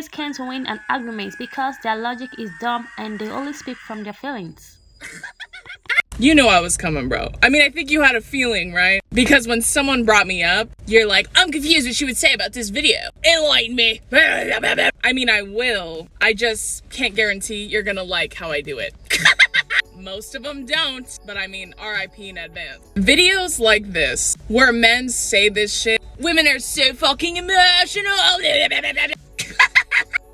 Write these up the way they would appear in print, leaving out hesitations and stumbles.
always can't win an argument because their logic is dumb and they only speak from their feelings. You know I was coming, bro. I mean, I think you had a feeling, right? Because when someone brought me up, you're like, I'm confused what she would say about this video. Enlighten me. I mean, I will. I just can't guarantee you're gonna like how I do it. Most of them don't, but I mean, RIP in advance. Videos like this, where men say this shit, women are so fucking emotional,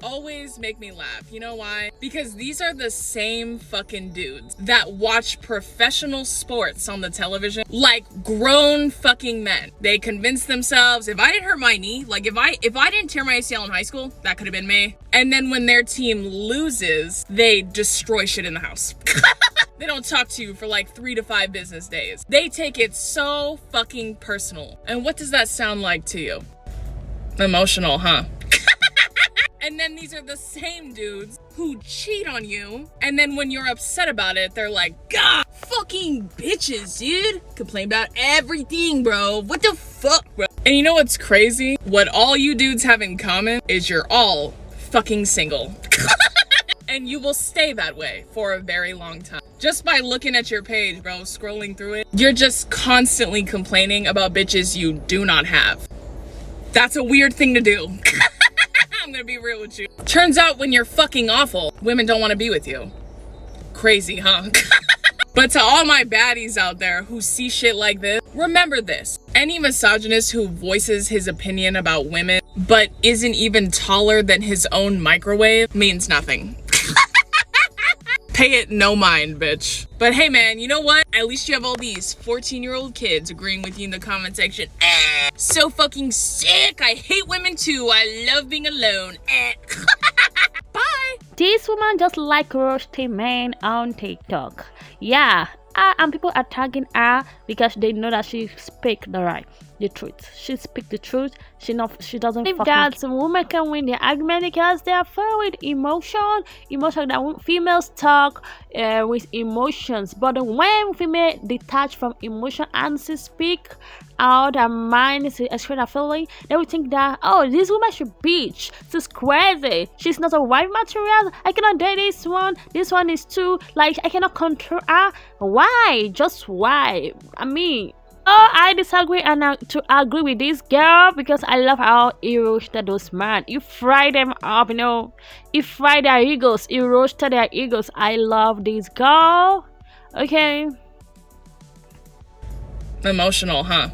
always make me laugh. You know why? Because these are the same fucking dudes that watch professional sports on the television like grown fucking men. They convince themselves, if I didn't hurt my knee, like if I didn't tear my ACL in high school, that could have been me. And then when their team loses, they destroy shit in the house. They don't talk to you for like 3 to 5 business days. They take it so fucking personal. And what does that sound like to you? Emotional, huh? And then these are the same dudes who cheat on you. And then when you're upset about it, they're like, God, fucking bitches, dude. Complain about everything, bro. What the fuck, bro? And you know what's crazy? What all you dudes have in common is you're all fucking single. And you will stay that way for a very long time. Just by looking at your page, bro, scrolling through it, you're just constantly complaining about bitches you do not have. That's a weird thing to do. I'm gonna be real with you. Turns out when you're fucking awful, women don't want to be with you. Crazy, huh? But to all my baddies out there who see shit like this, remember this. Any misogynist who voices his opinion about women but isn't even taller than his own microwave means nothing. Pay it no mind, bitch. But hey man, you know what? At least you have all these 14-year-old kids agreeing with you in the comment section. So fucking sick. I hate women too. I love being alone. Bye. This woman just like roasting men on TikTok. Yeah, and people are tagging her because they know that she speak the truth. She speak the truth. She doesn't believe that some women can win the argument because they are filled with emotion that females talk with emotions. But when female detach from emotion and she speak out her mind, she express her feeling, they will think that, oh, this woman should bitch. She's crazy. She's not a wife material. I cannot date this one. This one is too, like, I cannot control her. Why? Just why? I mean, oh, I disagree and to agree with this girl because I love how he roasted those men. He fried them up, He fried their egos. He roasted their egos. I love this girl. Okay. Emotional, huh?